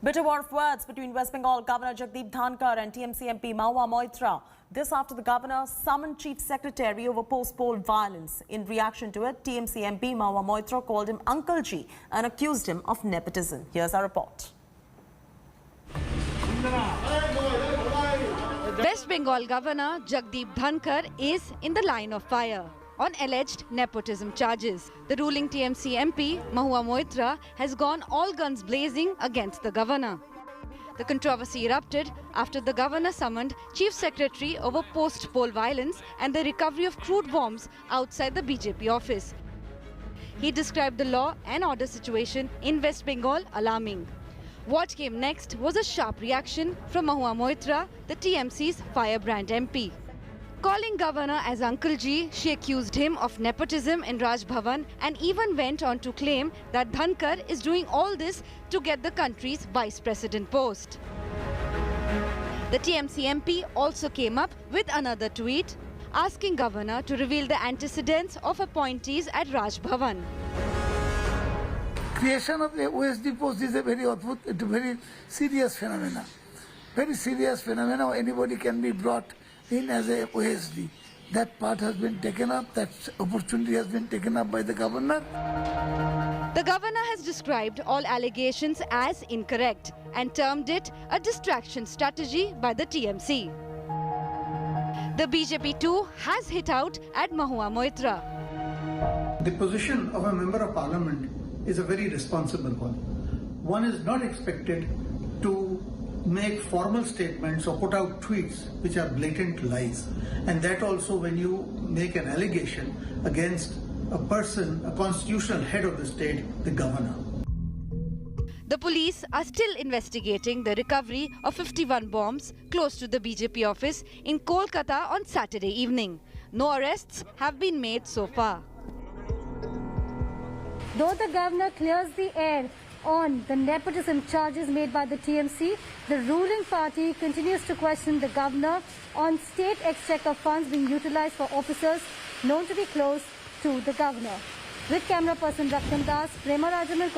Bitter war of words between West Bengal Governor Jagdeep Dhankar and TMC MP Mahua Moitra. This after the governor summoned Chief Secretary over post-poll violence. In reaction to it, TMC MP Mahua Moitra called him Uncle G and accused him of nepotism. Here's our report. West Bengal Governor Jagdeep Dhankar is in the line of fire on alleged nepotism charges. The ruling TMC MP Mahua Moitra has gone all guns blazing against the governor. The controversy erupted after the governor summoned Chief Secretary over post-poll violence and the recovery of crude bombs outside the BJP office. He described the law and order situation in West Bengal alarming. What came next was a sharp reaction from Mahua Moitra, the TMC's firebrand MP. Calling governor as Uncle G, she accused him of nepotism in Raj Bhavan and even went on to claim that Dhankar is doing all this to get the country's vice president post. The TMC MP also came up with another tweet asking governor to reveal the antecedents of appointees at Raj Bhavan. Creation of the OSD post is a very serious phenomenon. Very serious phenomenon. Anybody can be brought in as a OSD. That part has been taken up, that opportunity has been taken up by the governor. The governor has described all allegations as incorrect and termed it a distraction strategy by the TMC. The BJP too has hit out at Mahua Moitra. The position of a member of parliament is a very responsible one. One is not expected to make formal statements or put out tweets which are blatant lies. And that also when you make an allegation against a person, a constitutional head of the state, the governor. The police are still investigating the recovery of 51 bombs close to the BJP office in Kolkata on Saturday evening. No arrests have been made so far. Though the governor clears the air on the nepotism charges made by the TMC, the ruling party continues to question the governor on state exchequer funds being utilized for officers known to be close to the governor. With camera person Raksham Das, Prema Rajaman.